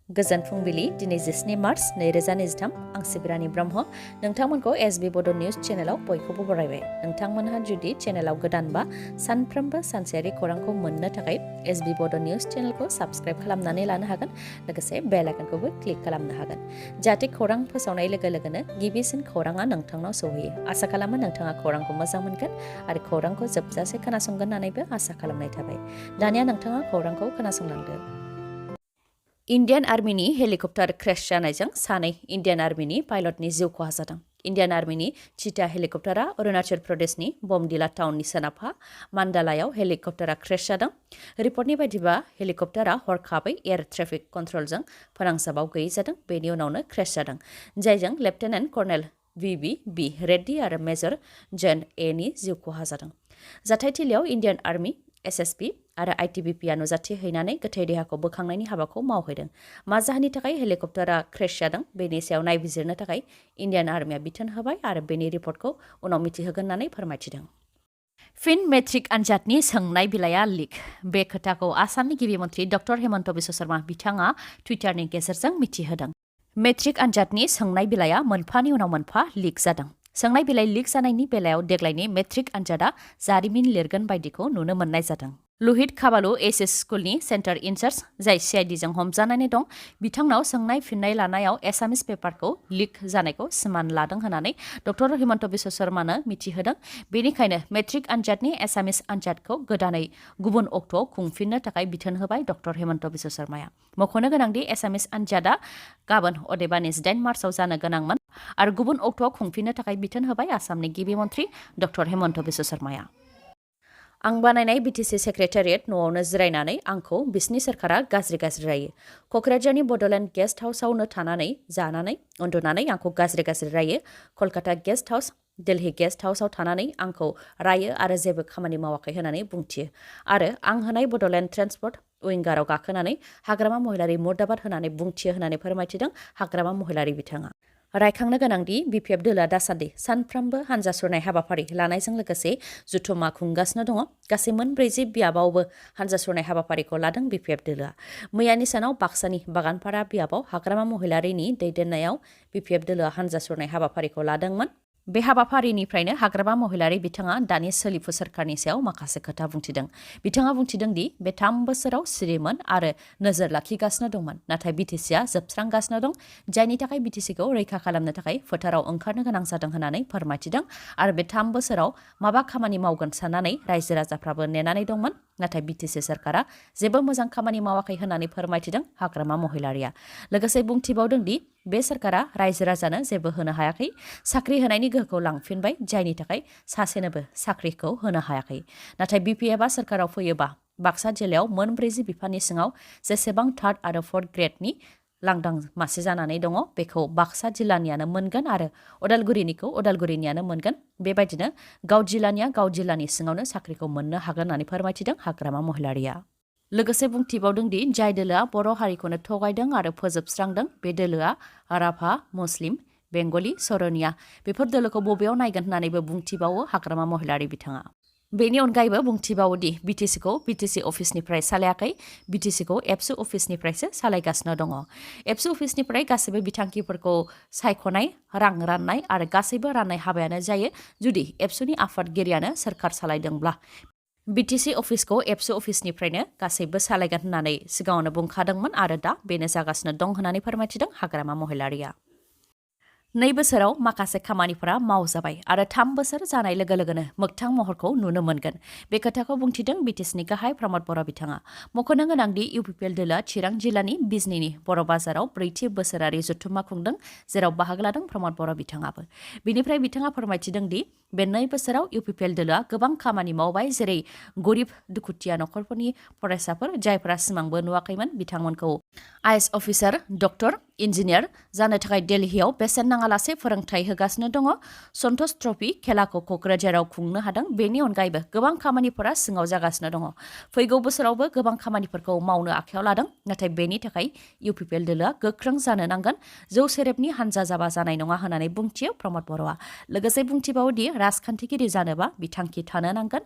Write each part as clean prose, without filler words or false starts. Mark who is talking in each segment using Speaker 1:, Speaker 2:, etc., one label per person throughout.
Speaker 1: गोजोन फुंबिलि दिनै 17 मार्च 2023 आं सिबिरानि ब्रह्म नोंथांमोनखौ SB Bodo News चेनेलाव बयखौबो बरायबाय। नोंथांमोनहा जुदि चेनेलाव गोदानबा सानफ्रोमबो सानसेयारि खौरांखौ मोननो थाखाय SB Bodo News चेनेलखौ साबस्क्राइब खालामनानै लानो हागोन लोगोसे बेल आइकनखौबो क्लिक खालामनो हागोन जाहाथे खौरां फोसावनाय लोगो लोगोनो गिबिसिन खौराङा नोंथांनाव सौहैयो। आसा खालामो नोंथाङा खौरांखौ मोजां मोनगोन आरो खौरांखौ जोबजासे खोनासंगोन होननानैबो आसा खालामनाय थाबाय। दानिया नोंथाङा खौरांखौ खोनासंलांदो। इन्डियान आर्मिनि हेलिकप्टार क्रेश जानायजों सानै इन्डियान आर्मिनि पाइलटनि जिउ खहा जादों। इन्डियान आर्मिनि चीता हेलिकप्टारा अरुणाचल प्रदेशनि बमदिला टाउननि सोनाबहा मान्डालायाव हेलिकप्टारा क्रेश जादों। रिपर्टनि बायदिबा हेलिकप्टारा हरखाबै एयार ट्रेफिक कन्ट्रलजों फोनांजाबाव गैयै जादों। बेनि उनावनो क्रेश जादों, जायजों लेफ्टिनेन्ट कर्नेल VB रेड्डी आरो मेजर जन एनि जिउ खहा जादों। जाथायथिलियाव इन्डियान आर्मी SSB आरो ITBP आ नुजाथि हैनानै गोथै देहाखौ बोखांनायनि हाबाखौ मावहैदों। मा जाहोननि थाखाय हेलिकप्टारा क्रेश जादों बेनि सायाव नायबिजिरनो थाखाय इन्डियान आर्मिया बिथोन होबाय आरो बेनि रिपर्टखौ उनाव मिथिहोगोन होननानै फोरमायथिदों। फिन मेट्रिक आनजादनि सोंनाय बिलाइया लिक। बे खोथाखौ आसामनि गिबि मन्थ्रि डक्टर हेमन्त बिश्व शर्मा बिथाङा टुइटारनि गेजेरजों मिथिहोदों। मेट्रिक आनजादनि सोंनाय बिलाइया मोनफानि उनाव मोनफा लिक जादों। सोंनाय बिलाइ लिक जानायनि बेलायाव देग्लायनि मेट्रिक आनजादा जारिमिन लिरगोन बायदिखौ नुनो मोननाय जादों। लुहित खाबालु HS स्कुलनि सेन्टार इनचार्ज जाय CIDजों हमजानानै दं, बिथांनाव सोंनाय फिननाय लानायाव एसामिस पेपारखौ लिक जानायखौ सिमान लादों होननानै डक्टर हेमन्त बिश्व शर्मानो मिथिहोदों। बेनिखायनो मेट्रिक आनजादनि एसामिस आनजादखौ गोदानै गुबुन अक्ट'आव खुंफिननो थाखाय बिथोन होबाय डक्टर हेमन्त बिश्व शर्माया। मख'नो गोनांदि एसामिस आनजादा गाबोन अदेबानि 18 मार्चआव जानो गोनांमोन आरो गुबुन अक्ट'आव खुंफिननो थाखाय बिथोन होबाय आसामनि गिबि मन्थ्रि डक्टर हेमन्त बिश्व शर्माया। आं बानायनाय BTC सेक्रेटारियेट न'आवनो जिरायनानै आंखौ बिसिनि सोरखारा गाज्रि रायो। क'क्राझारनि बड'लेण्ड गेस्ट हाउसआवनो थानानै जानानै उन्दुनानै आंखौ गाज्रि रायो। Calcutta guest house, Delhi guest हाउसआव थानानै आंखौ रायो आरो जेबो खामानि मावाखै होननानै बुंथियो आरो आं होनाय बड'लेण्ड ट्रेन्सपर्ट उइंगाराव गाखोनानै हाग्रामा महिलारि मुर्दाबाद होननानै बुंथियो होननानै फोरमायथिदों हाग्रामा महिलारि बिथाङा। रायखांनो गोनांदि BPF दोलोआ दासान्दि सानफ्रोमबो हानजा सुरनाय हाबाफारि लानायजों लोगोसे जुथुमा खुंगासिनो दङ। गासै 40 बियाबावबो हानजा सुरनाय हाबाफारिखौ लादों BPF दोलोआ। मैयानि सानाव बाक्सानि बागानपारा बियाबाव हाग्रामा महिलारिनि दैदेननायाव BPF दोलोआ हानजा सुरनाय हाबाफारिखौ लादोंमोन। बे हाबाफारिनिफ्रायनो हाग्रामा महिलारि बिथाङा दानि सोलिफु सोरखारनि सायाव माखासे खोथा बुंथिदों। बिथाङा बुंथिदों दि बे 3 बोसोराव सिरिमोन आरो नोजोर लाखिगासिनो दंमोन, नाथाय BTCआ जोबस्रांगासिनो दं, जायनि थाखाय BTCखौ रैखा खालामनो थाखाय फोथाराव ओंखारनो गोनां जादों होननानै फोरमायथिदों आरो बे 3 बोसोराव माबा खामानि मावगोन साननानै रायजो राजाफ्राबो नेनानै दंमोन, नाथाय BTC सोरखारा जेबो मोजां खामानि मावाखै होननानै फोरमायथिदों हाग्रामा महिलारिया। लोगोसे बुंथिबावदों दि बे सोरखारा रायजो राजानो जेबो होनो हायाखै, साख्रि होनायनि गोहोखौ लांफिनबाय, जायनि थाखाय सासेनोबो साख्रिखौ होनो हायाखै। नाथाय BPFआ सोरखाराव फैयोबा बाक्सा जिल्लायाव 40 बिफाननि सिङाव जेसेबां 3rd आरो 4th ग्रेडनि लांदां मासि जानानै दङ बेखौ बाक्सा जिल्लानियानो मोनगोन आरो उदालगुरिनिखौ उदालगुरिनियानो मोनगोन। बेबायदिनो गाव जिल्लानिया गाव जिल्लानि सिङावनो साख्रिखौ मोननो हागोन होननानै फोरमायथिदों हाग्रामा महिलारिया। लोगोसे बुंथिबावदों दि जाय दोलोआ बर' हारिखौनो थगायदों आरो फोजोबस्रांदों बे दोलोआ राभा, मुस्लिम, बेंगलि, सरनिया बेफोर दोलोखौ बबेयाव नायगोन होननानैबो बुंथिबावो हाग्रामा महिलारि बिथाङा। बेनि अनगायैबो बुंथिबावोदि BTCखौ BTC अफिसनिफ्राय सालायाखै, BTCखौ एबसु अफिसनिफ्रायसो सालायगासिनो दङ। एबसु अफिसनिफ्राय गासैबो बिथांखिफोरखौ सायख'नाय, रां राननाय आरो गासैबो राननाय हाबायानो जायो जुदि एबसुनि आफादगिरियानो सोरखार सालायदोंब्ला। BTC अफिसखौ एबसु अफिसनिफ्रायनो गासैबो सालायगोन होननानै सिगाङावनो बुंखादोंमोन आरो दा बेनो जागासिनो दं होननानै फोरमायथिदों हाग्रामा महिलारिया। 2 बोसोराव माखासे खामानिफोरा मावजाबाय आरो 3 बोसोर जानाय लोगो लोगोनो मोगथां महरखौ नुनो मोनगोन। बे खोथाखौ बुंथिदों BTCनि गाहाय प्रमद बर' बिथाङा। मख'नो गोनांदि UPPL दोलोआ चिरां जिल्लानि बिजनीनि बर' बाजाराव 4थि बोसोरारि जथुम्मा खुंदों, जेराव बाहागो लादों प्रमद बर' बिथाङाबो। बिनिफ्राय बिथाङा फोरमायथिदों दि बे 2 बोसोराव UPPL दोलोआ गोबां खामानि मावबाय, जेरै गरिब दुखुथिया नखरफोरनि फरायसाफोर जायफोरा सिमांबो नुवाखैमोन बिथांमोनखौ IAS अफिसार, डक्टर, इन्जिनियार जानो थाखाय दिल्लीयाव बेसेन नाङालासे फोरोंथाय होगासिनो दङ। सन्टोष ट्रफी खेलाखौ क'क्राझाराव खुंनो हादों। बेनि अनगायैबो गोबां खामानिफोरा सिङाव जागासिनो दङ। फैगौ बोसोरावबो गोबां खामानिफोरखौ मावनो आखायाव लादों, नाथाय बेनि थाखाय UPPL दोलोआ गोख्रों जानो नांगोन। जौ सेरेबनि हानजा जाबा जानाय नङा होननानै बुंथियो प्रमद बर'आ। लोगोसे बुंथिबावोदि राजखान्थिगिरि जानोबा बिथांखि थानो नांगोन।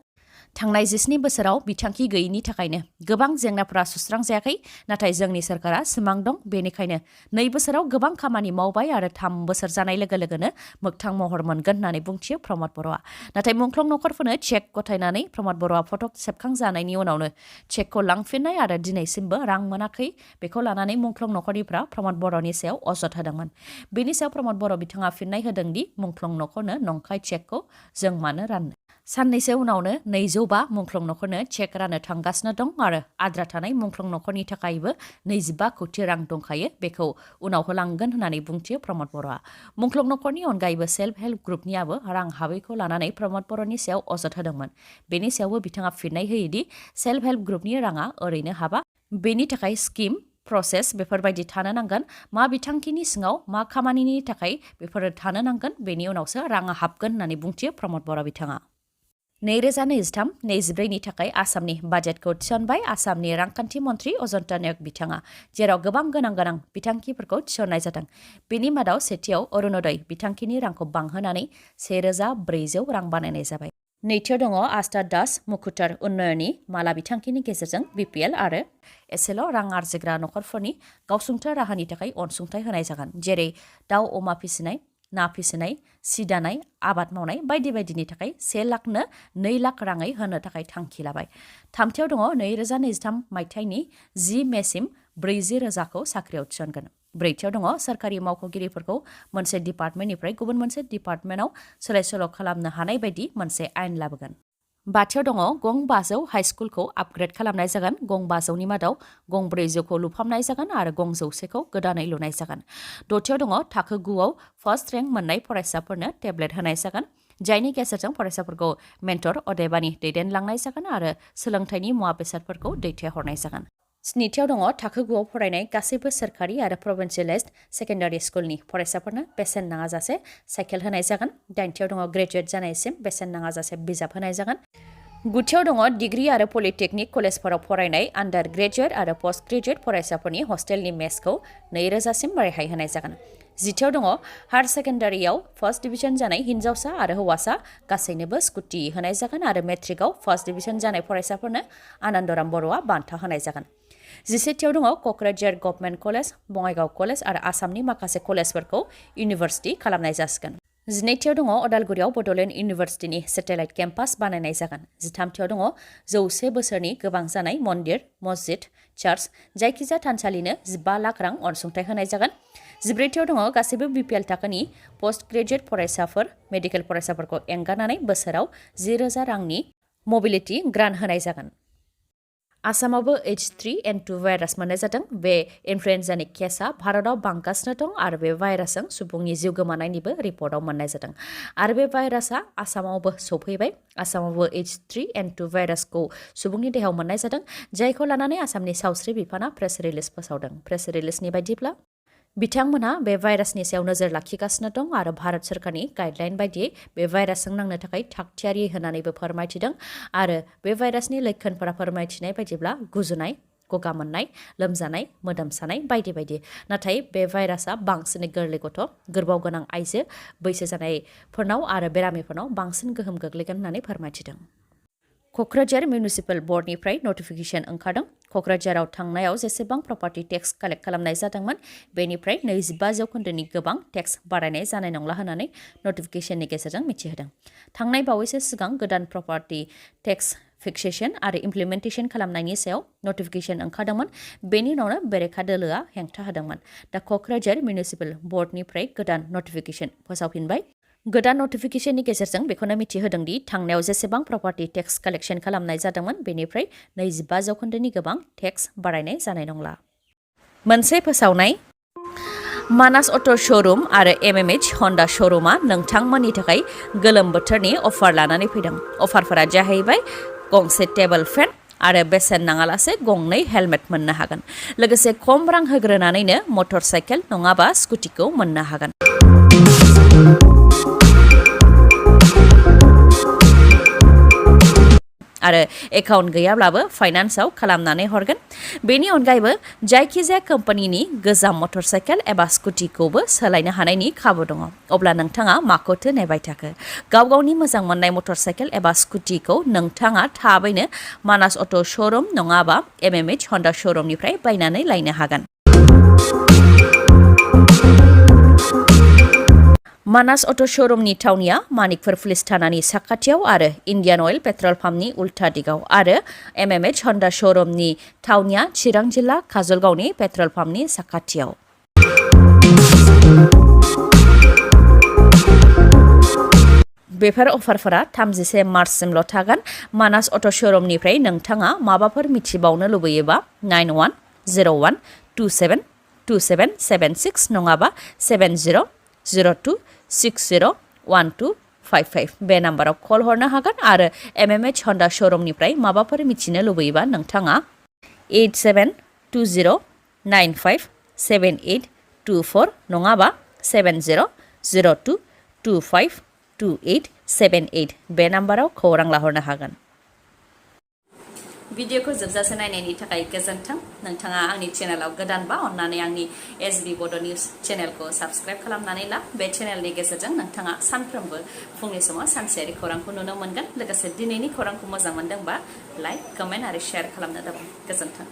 Speaker 1: थांनाय 17 बोसोराव बिथांखि गैयिनि थाखायनो गोबां जेंनाफोरा सुस्रांजायाखै नाथाय जोंनि सरकारा सिमां दं बेनिखायनो 2 बोसोराव गोबां खामानि मावबाय आरो 3 बोसोर जानाय लोगो लोगोनो मोगथां महर मोनगोन होननानै बुंथियो प्रमद बर'आ नाथाय मुंख्लं नखरफोरनो चेक गथायनानै प्रमद बर'आ फट' सेबखांजानायनि उनावनो चेकखौ लांफिननाय आरो दिनैसिमबो रां मोनाखै बेखौ लानानै मुंख्लं नखरनिफ्रा प्रमद बर'नि सायाव अजद होदोंमोन बेनि सायाव प्रमद बर' बिथाङा फिननाय होदोंदि मुंख्लं नखरनो नंखाय चेकखौ जों मानो राननो साननैसो उनावनो 205 मुंख्लं नखरनो चेक राननो थांगासिनो दं आरो आद्रा थानाय मुंख्लं नखरनि थाखायबो 25 कोटी रां दंखायो बेखौ उनाव होलांगोन होननानै बुंथियो प्रमद बर'आ मुंख्लं नखरनि अनगायैबो सेल्फ हेल्प ग्रुपनियाबो रां हाबैखौ लानानै प्रमद बर'नि सायाव अजद होदोंमोन बेनि सायावबो बिथाङा फिननाय होयोदि सेल्फ हेल्प ग्रुपनि राङा ओरैनो हाबा बेनि थाखाय स्किम प्रसेस बेफोरबायदि थानो नांगोन मा बिथांखिनि सिङाव मा खामानिनि थाखाय बेफोरो थानो नांगोन बेनि उनावसो राङा हाबगोन होननानै बुंथियो प्रमद बर' बिथाङा 2023-24 नि थाखाय आसामनि बाजेटखौ थिसनबाय आसामनि रांखान्थि मन्थ्रि अजन्ता नायक बिथाङा जेराव गोबां गोनां बिथांखिफोरखौ थिसननाय जादों बेनि मादाव सेथियाव अरुणोदय बिथांखिनि रांखौ बांहोनानै 1400 रां बानायनाय जाबाय नैथियाव दङ आस्था दास मुखुटार उन्नयननि माला बिथांखिनि गेजेरजों बिपिएल आरो एसेल' रां आरजिग्रा नखरफोरनि गावसुंथा राहानि थाखाय अनसुंथाइ होनाय जागोन जेरै दाउ अमा फिसिनाय ना फिसिनाय सि दानाय आबाद मावनाय बायदि बायदिनि थाखाय 1 लाखनो 2 लाख राङै होनो थाखाय थांखि लाबाय थामथियाव दङ 2023 मायथाइनि 10 मेसिम 40,000खौ साख्रियाव थिसनगोन ब्रैथियाव दङ सरकारि मावख'गिरिफोरखौ मोनसे डिपार्टमेन्टनिफ्राय गुबुन मोनसे डिपार्टमेन्टआव सोलाय सोल' खालामनो हानाय बायदि मोनसे आयेन लाबोगोन बाथियाव दङ गं 500 हाइस्कुलखौ आपग्रेड खालामनाय जागोन गं 500नि मादाव गं 400खौ लुफामनाय जागोन आरो गं 100खौ गोदानै लुनाय जागोन दथियाव दङ थाखो 9आव फार्स्ट रेंक मोननाय फरायसाफोरनो टेब्लेट होनाय जागोन जायनि गेजेरजों फरायसाफोरखौ मेन्टर अदेबानि दैदेनलांनाय जागोन आरो सोलोंथाइनि मुवा बेसादफोरखौ दैथायहरनाय जागोन स्निथियाव दङ थाखो 9आव फरायनाय गासैबो सोरखारि आरो प्रभिन्सियेलाइज्ड सेकेन्डारि स्कुलनि फरायसाफोरनो बेसेन नाङाजासे साइकेल होनाय जागोन दाइनथियाव दङ ग्रेजुवेट जानायसिम बेसेन नाङाजासे बिजाब होनाय जागोन गुथियाव दङ डिग्री आरो पलिटेकनिक कलेजफोराव फरायनाय आन्डार ग्रेजुवेट आरो पोस्ट ग्रेजुवेट फरायसाफोरनि हस्टेलनि मेसखौ 2000सिम रेहाय होनाय जागोन जिथियाव दङ हायार सेकेन्डारियाव फार्स्ट डिभिजन जानाय हिन्जावसा आरो हौवासा गासैनोबो स्कुटि होनाय जागोन आरो मेट्रिकआव फार्स्ट डिभिजन जानाय फरायसाफोरनो आनन्दराम बर'आ बान्था होनाय जागोन 17थियाव दङ Kokrajhar government college Bongaigaon college आरो आसामनि माखासे कलेजफोरखौ इउनिभार्सिटि खालामनाय जासिगोन 18थियाव दङ अदालगुरियाव बड'लेण्ड इउनिभार्सिटिनि सेटेलाइट केम्पास बानायनाय जागोन 13थियाव दङ 100 बोसोरनि गोबां जानाय मन्दिर मस्जिद चार्च जायखिजाया थानसालिनो 15 लाख रां अनसुंथाइ होनाय जागोन 14थियाव दङ गासैबो बिपिएल थाखोनि पोस्ट ग्रेजुवेट फरायसाफोर मेडिकेल फरायसाफोरखौ एंगारनानै बोसोराव 10,000 रांनि मोबिलिटि ग्रान्ट होनाय जागोन आसामावबो H3N2 भाइरास मोननाय जादों बे इनफ्लुएन्जानि केसआ भारताव बांगासिनो दं आरो बे भाइरासजों सुबुंनि जिउ गोमानायनिबो रिपर्टआव मोननाय जादों आरो बे भाइरासआ आसामावबो सफैबाय आसामावबो H3N2 भाइरासखौ सुबुंनि देहायाव मोननाय जादों जायखौ लानानै आसामनि सावस्रि बिफाना प्रेस रिलिज फोसावदों प्रेस रिलिजनि बायदिब्ला बिथांमोनहा बे भाइरासनि सायाव नोजोर लाखिगासिनो दं आरो भारत सरकारनि गाइडलाइन बायदियै बे भाइरासजों नांनो थाखाय थागथियारि होनानैबो फोरमायथिदों आरो बे भाइरासनि लैखोनफोरा फोरमायथिनाय बायदिब्ला गुजुनाय गगा मोननाय लोमजानाय मोदोम सानाय बायदि बायदि नाथाय बे भाइरासआ बांसिनै गोरलै गथ' गोरबोआव गोनां आइजो बैसो जानायफोरनाव आरो बेरामिफोरनाव बांसिन गोहोम गोग्लैगोन होननानै फोरमायथिदों क'क्राझार मिउनिसिपेल बर्डनिफ्राय नटिफिकेसन ओंखारदों क'क्राझाराव थांनायाव जेसेबां प्रपार्टि टेक्स कालेक्ट खालामनाय जादोंमोन बेनिफ्राय 25% गोबां टेक्स बारायनाय जानाय नंला होननानै नटिफिकेसननि गेजेरजों मिथिहोदों थांनाय बावैसो सिगां गोदान प्रपार्टि टेक्स फिक्सेसन आरो इमप्लिमेन्टेसन खालामनायनि सायाव नटिफिकेसन ओंखारदोंमोन बेनि उनावनो बेरेखा दोलोआ हेंथा होदोंमोन दा क'क्राझार मिउनिसिपेल बर्डनिफ्राय गोदान नटिफिकेसन फोसावफिनबाय गोदान नटिफिकेसननि गेजेरजों बेखौनो मिथिहोदों दि थांनायाव जेसेबां प्रपार्टि टेक्स कालेक्शन खालामनाय जादोंमोन बेनिफ्राय 25% गोबां टेक्स बारायनाय जानाय नंला मोनसे फोसावनाय मानास अट' श'रुम आरो MMH हन्डा श'रुमा नोंथांमोननि थाखाय गोलोम बोथोरनि अफार लानानै फैदों अफारफोरा जाहैबाय गंसे टेबल फेन आरो बेसेन नाङालासे गंनै हेलमेट मोननो हागोन लोगोसे खम रां होग्रोनानैनो मटर साइकेल नङाबा स्कुटिखौ मोननो हागोन आरो एकाउन्ट गैयाब्लाबो फाइनान्सआव खालामनानै हरगोन बेनि अनगायैबो जायखिजाया कम्पानिनि गोजाम मटरसाइकेल एबा स्कुटिखौबो सोलायनो हानायनि खाबु दङ अब्ला नोंथाङा माखौथो नेबाय थाखो गावनि मोजां मोननाय मटरसाइकेल एबा स्कुटिखौ नोंथाङा थाबैनो मानास अट' श'रुम नङाबा MMH हन्डा श'रुमनिफ्राय बायनानै लायनो हागोन मानास अट' श'रुमनि थावनिया मानिकपुर पुलिस थानानि साखाथियाव आरो इन्डियान अइल पेट्रल पाम्पनि उल्था दिगाव आरो MMH हन्डा श'रुमनि थावनिया चिरां जिल्ला काजलगावनि पेट्रल पाम्पनि साखाथियाव बेफोर अफारफोरा 31 मार्चसिमल' थागोन मानास अट' श'रुमनिफ्राय नोंथाङा माबाफोर मिथिबावनो लुबैयोबा 9101272776 नङाबा 7002601255 बे नाम्बाराव कल हरनो हागोन आरो MMH हन्डा श'रुमनिफ्राय माबाफोर मिथिनो लुबैयोबा नोंथाङा 8720957824 नङाबा 7002252878 बे नाम्बाराव खौरां लाहरनो हागोन भिडिअखौ जोबजासे नायनायनि थाखाय गोजोन्थों नोंथाङा आंनि चेनेलाव गोदानबा अन्नानै आंनि SB बड' निउज चेनेलखौ साबस्क्राइब खालामनानै ला बे चेनेलनि गेजेरजों नोंथाङा सानफ्रोमबो फुंनि समाव सानसेयारि खौरांखौ नुनो मोनगोन लोगोसे दिनैनि खौरांखौ मोजां मोनदोंबा लाइक कमेन्ट आरो शेयार खालामनो दाबाव गोजोन्थों